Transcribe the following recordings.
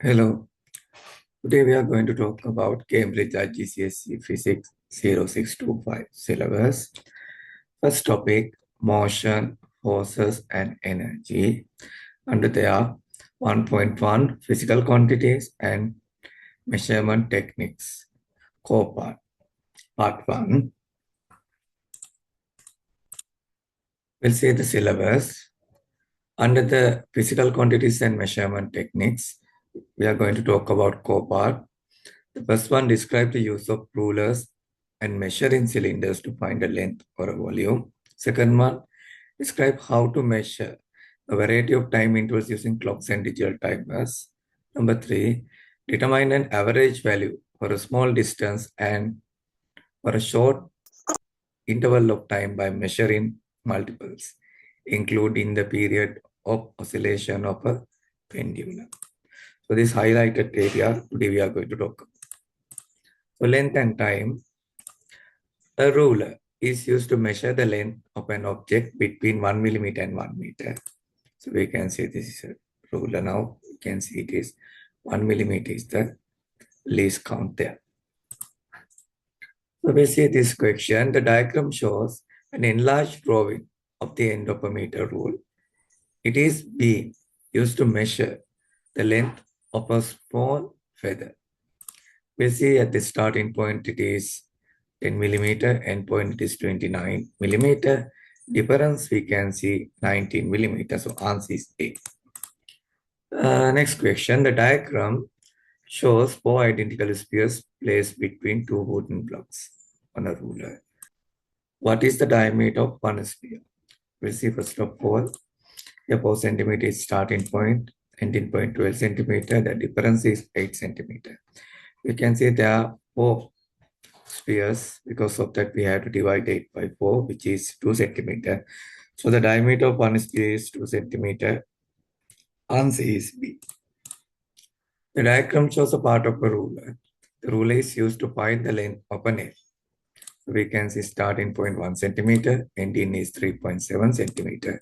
Hello, today we are going to talk about Cambridge IGCSE Physics 0625 syllabus. First topic, motion, forces and energy. Under there, 1.1 physical quantities and measurement techniques. Core part. Part 1, we'll see the syllabus. Under the physical quantities and measurement techniques, we are going to talk about core part. The first one describes the use of rulers and measuring cylinders to find a length or a volume. Second one, describe how to measure a variety of time intervals using clocks and digital timers. Number 3, determine an average value for a small distance and for a short interval of time by measuring multiples, including the period of oscillation of a pendulum. So this highlighted area, today we are going to talk about. So length and time. A ruler is used to measure the length of an object between 1 millimeter and 1 meter. So we can say this is a ruler now. You can see it is 1 millimeter is the least count there. So we see this question. The diagram shows an enlarged drawing of the end of a meter rule. It is being used to measure the length of a small feather. We see at the starting point it is 10 millimeter, end point it is 29 millimeter. Difference we can see 19 millimeter. So answer is A. Next question. The diagram shows four identical spheres placed between two wooden blocks on a ruler. What is the diameter of one sphere? We'll see first of all. Here 4 centimeter is starting point, ending point 12 centimeter. The difference is 8 centimeter. We can see there are four spheres. Because of that, we have to divide 8 by 4, which is 2 centimeter. So the diameter of one sphere is 2 centimeter. Answer is B. The diagram shows a part of a ruler. The ruler is used to find the length of a nail. So we can see starting point 1 centimeter, ending is 3.7 centimeter.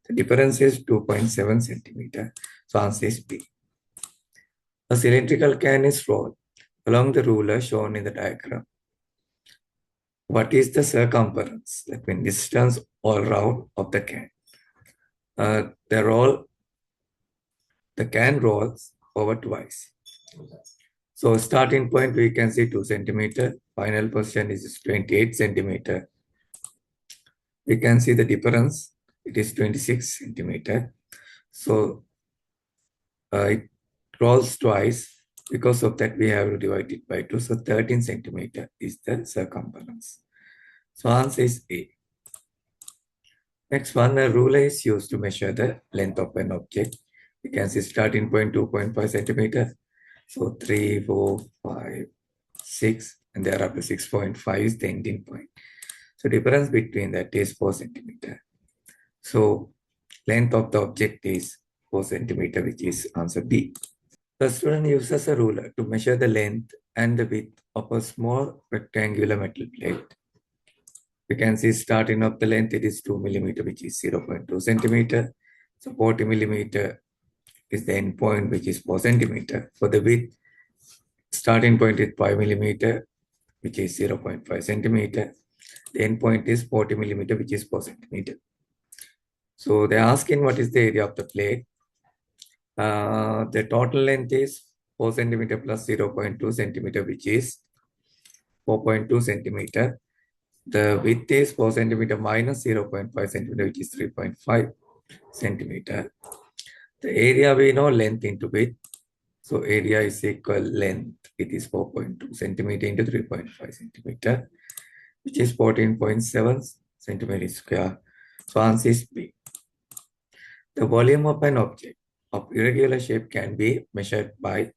The difference is 2.7 centimeter. So answer is B. A cylindrical can is rolled along the ruler shown in the diagram. What is the circumference? That means distance all round of the can. The can rolls over twice. So starting point we can see 2 centimeter. Final position is 28 centimeter. We can see the difference. It is 26 centimeter. So it rolls twice. Because of that, we have to divide it by 2. So 13 centimeter is the circumference. So answer is A. Next one, a ruler is used to measure the length of an object. You can see starting point 2.5 centimeter. So 3, 4, 5, 6, and thereafter 6.5 is the ending point. So difference between that is 4 centimeter. So length of the object is 4 centimeter, which is answer B. The student uses a ruler to measure the length and the width of a small rectangular metal plate. We can see starting of the length, it is 2 millimeter, which is 0.2 centimeter. So 40 millimeter is the end point, which is 4 centimeter. For the width, starting point is 5 millimeter, which is 0.5 centimeter. The end point is 40 millimeter, which is 4 centimeter. So they're asking what is the area of the plate. The total length is 4 centimeter plus 0.2 centimeter, which is 4.2 centimeter. The width is 4 centimeter minus 0.5 centimeter, which is 3.5 centimeter. The area we know length into width. So area is equal length. It is 4.2 centimeter into 3.5 centimeter, which is 14.7 centimeter square. So answer is B. The volume of an object of irregular shape can be measured by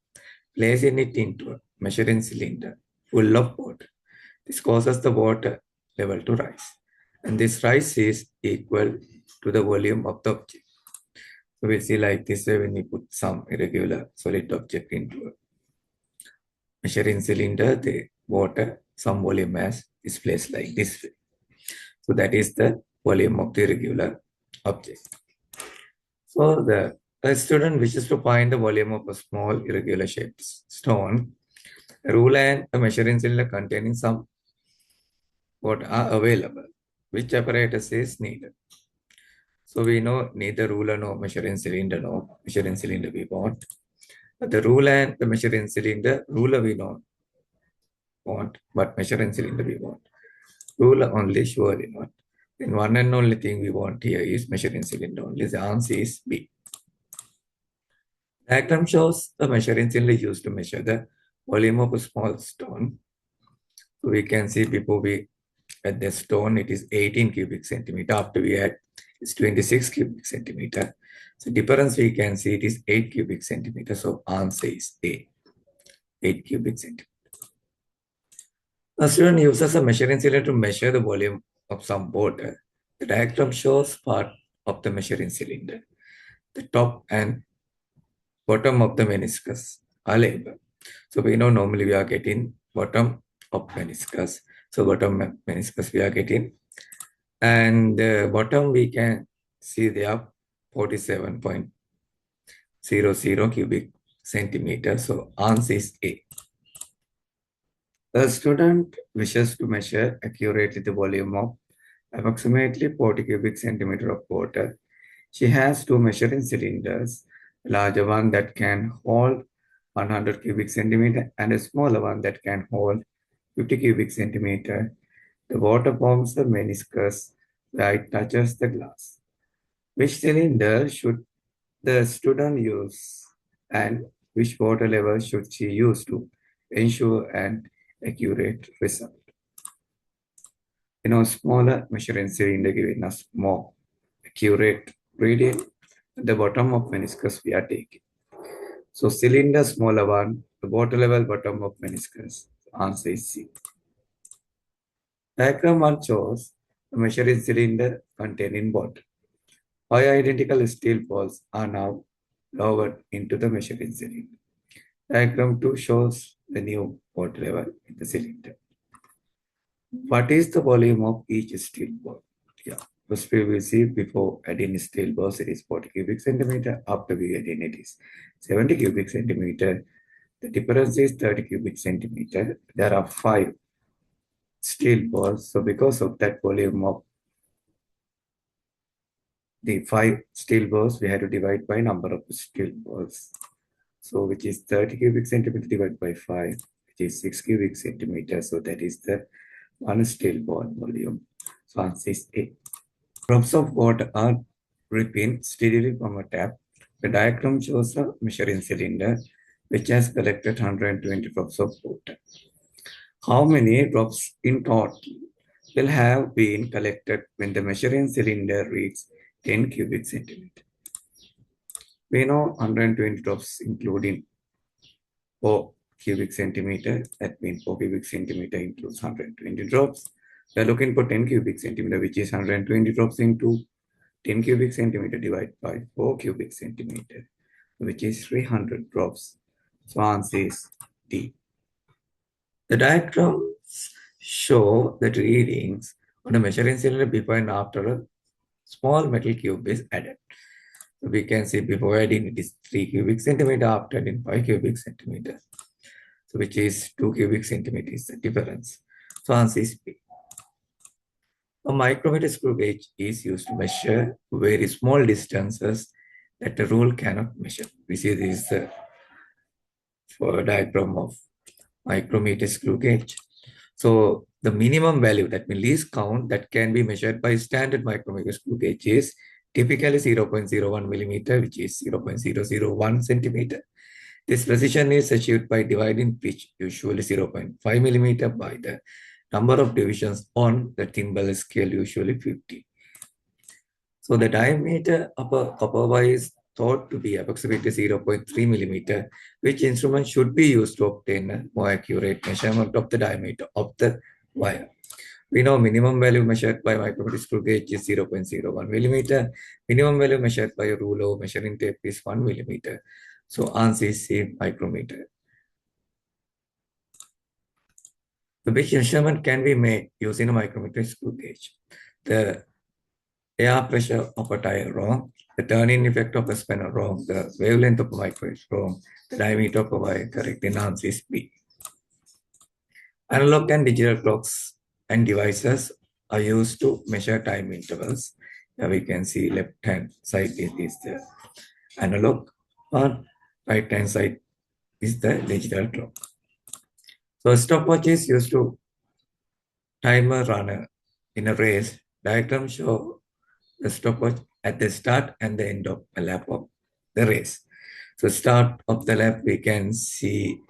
placing it into a measuring cylinder full of water. This causes the water level to rise. And this rise is equal to the volume of the object. So we see like this way when we put some irregular solid object into a measuring cylinder, the water, some volume mass is placed like this way. So that is the volume of the irregular object. So the A student wishes to find the volume of a small irregular shaped stone. A ruler and a measuring cylinder containing some what are available. Which apparatus is needed? So we know neither ruler nor measuring cylinder, no measuring cylinder we want. But the ruler and the measuring cylinder, ruler we don't want, but measuring cylinder we want. Ruler only, surely not. Then one and only thing we want here is measuring cylinder only. The answer is B. Diagram shows the measuring cylinder used to measure the volume of a small stone. So we can see before we add the stone, it is 18 cubic centimeter. After we add, it's 26 cubic centimeter. So difference we can see it is 8 cubic centimeter. So answer is A, 8 cubic centimeter. A student uses a measuring cylinder to measure the volume of some water. The diagram shows part of the measuring cylinder. The top and bottom of the meniscus are labeled. So we know normally we are getting bottom of meniscus. So bottom meniscus we are getting. And the bottom we can see there 47.00 cubic centimeter. So answer is A. The student wishes to measure accurately the volume of approximately 40 cubic centimeter of water. She has two measuring cylinders, a larger one that can hold 100 cubic centimeter and a smaller one that can hold 50 cubic centimeter. The water forms the meniscus where it touches the glass. Which cylinder should the student use and which water level should she use to ensure an accurate result? Smaller measuring cylinder giving us more accurate reading at the bottom of meniscus we are taking. So cylinder smaller one, the water level bottom of meniscus. Answer is C. Diagram 1 shows the measuring cylinder containing water. Five identical steel balls are now lowered into the measuring cylinder. Diagram 2 shows the new water level in the cylinder. What is the volume of each steel ball? Yeah, first we will see before adding steel balls it is 40 cubic centimeter. After we add in it is 70 cubic centimeter. The difference is 30 cubic centimeter. There are five steel balls. So because of that volume of the five steel balls, we have to divide by number of steel balls. So which is 30 cubic centimeter divided by 5, which is 6 cubic centimeter. So that is the one steel ball volume. So answer is A. Drops of water are dripping steadily from a tap. The diagram shows a measuring cylinder which has collected 120 drops of water. How many drops in total will have been collected when the measuring cylinder reads 10 cubic centimeter? We know 120 drops including 4 cubic centimeter. That means 4 cubic centimeter includes 120 drops. We are looking for 10 cubic centimeter, which is 120 drops into 10 cubic centimeter divided by 4 cubic centimeter, which is 300 drops. So answer is D. The diagrams show the readings on a measuring cylinder before and after a small metal cube is added. So we can see before adding it is 3 cubic centimeter, after adding 5 cubic centimeter. So which is 2 cubic centimeters the difference. So answer is B. A micrometer screw gauge is used to measure very small distances that the rule cannot measure. We see this for a diagram of micrometer screw gauge. So the minimum value, that means least count that can be measured by standard micrometer screw gauge is typically 0.01 millimeter, which is 0.001 centimeter. This precision is achieved by dividing pitch, usually 0.5 millimeter, by the number of divisions on the thimble scale, usually 50. So the diameter of a copper wire is thought to be approximately 0.3 millimeter, which instrument should be used to obtain a more accurate measurement of the diameter of the wire. We know minimum value measured by micrometer screw gauge is 0.01 millimeter. Minimum value measured by a ruler or measuring tape is 1 millimeter. So answer is C, micrometer. The which measurement can be made using a micrometer screw gauge? The air pressure of a tire rod, The turning effect of a spanner wrong, the wavelength of a microwave is wrong, the diameter of a wire correct, the answer is B. Analog and digital clocks and devices are used to measure time intervals. Here we can see left hand side is the analog or right hand side is the digital clock. So a stopwatch is used to time a runner in a race. Diagram show the stopwatch at the start and the end of a lap of the race. So start of the lap we can see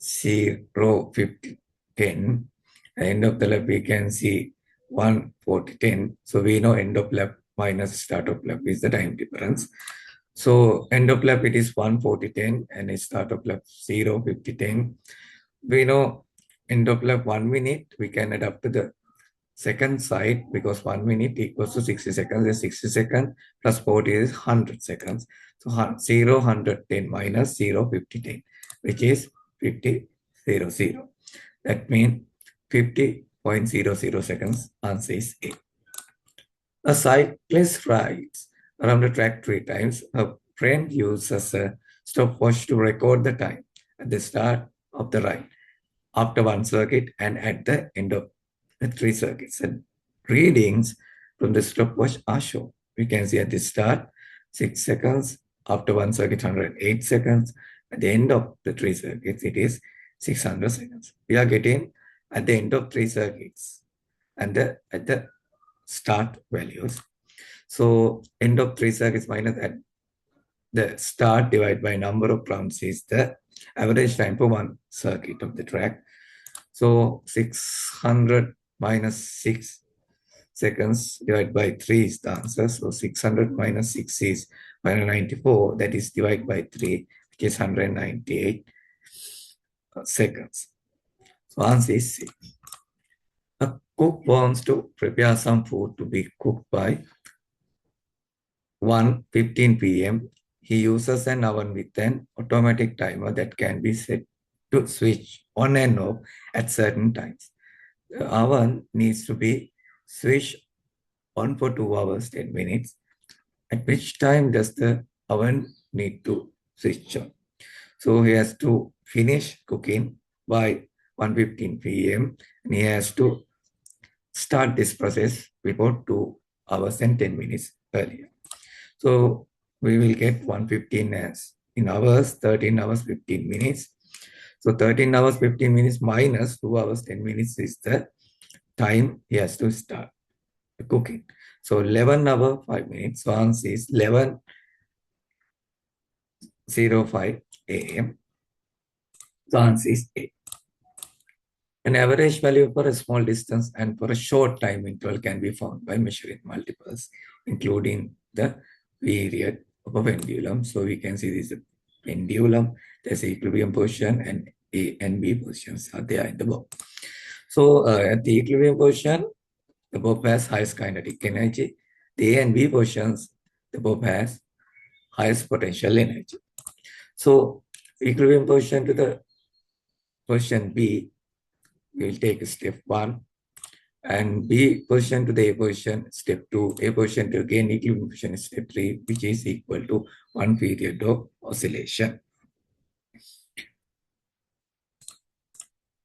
0, 50, 10. End of the lap we can see 1, 40, 10. So we know end of lap minus start of lap is the time difference. So end of lap it is 1, 40, 10 and start of lap 0, 50, 10. We know end of lap 1 minute, we can adapt to the second side because 1 minute equals to 60 seconds. The 60 seconds plus 40 is 100 seconds. So 0, 110 minus 0, 50, 10, which is 50, 0, 0. That means 50.00 seconds. Answer is A. A cyclist rides around the track 3 times. A friend uses a stopwatch to record the time at the start of the ride, after one circuit, and at the end of the 3 circuits. And readings from the stopwatch are shown. We can see at the start 6 seconds, after one circuit 108 seconds, at the end of the 3 circuits it is 600 seconds. We are getting at the end of 3 circuits and at the start values. So end of 3 circuits minus at the start divided by number of rounds is the average time for one circuit of the track. So 600 minus 6 seconds divided by 3 is the answer. So 600 minus 6 is 194. That is divided by 3, which is 198 seconds. So answer is C. A cook wants to prepare some food to be cooked by 1:15 p.m. He uses an oven with an automatic timer that can be set to switch on and off at certain times. The oven needs to be switched on for 2 hours, 10 minutes. At which time does the oven need to switch on? So he has to finish cooking by 1:15 p.m. and he has to start this process before 2 hours and 10 minutes earlier. So we will get 1:15 as in hours, 13 hours, 15 minutes. So 13 hours, 15 minutes minus 2 hours, 10 minutes is the time he has to start cooking. So 11 hours, 5 minutes. So answer is 11:05 a.m. So answer is A. An average value for a small distance and for a short time interval can be found by measuring multiples, including the period of a pendulum. So we can see this is a pendulum, there's an equilibrium position, and A and B positions are there in the bob. So at the equilibrium position, the bob has highest kinetic energy. The A and B positions, the bob has highest potential energy. So equilibrium position to the position B, we will take step 1, and B position to the A position, step 2, A position to again equilibrium position, step 3, which is equal to 1 period of oscillation.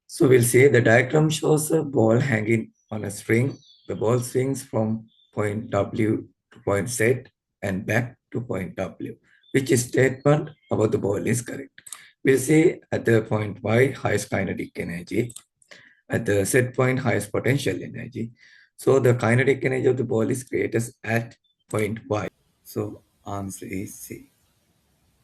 So we'll say the diagram shows a ball hanging on a string. The ball swings from point W to point Z and back to point W. Which statement about the ball is correct? We'll say at the point Y, highest kinetic energy. At the set point, highest potential energy. So the kinetic energy of the ball is created at point Y. So answer is C.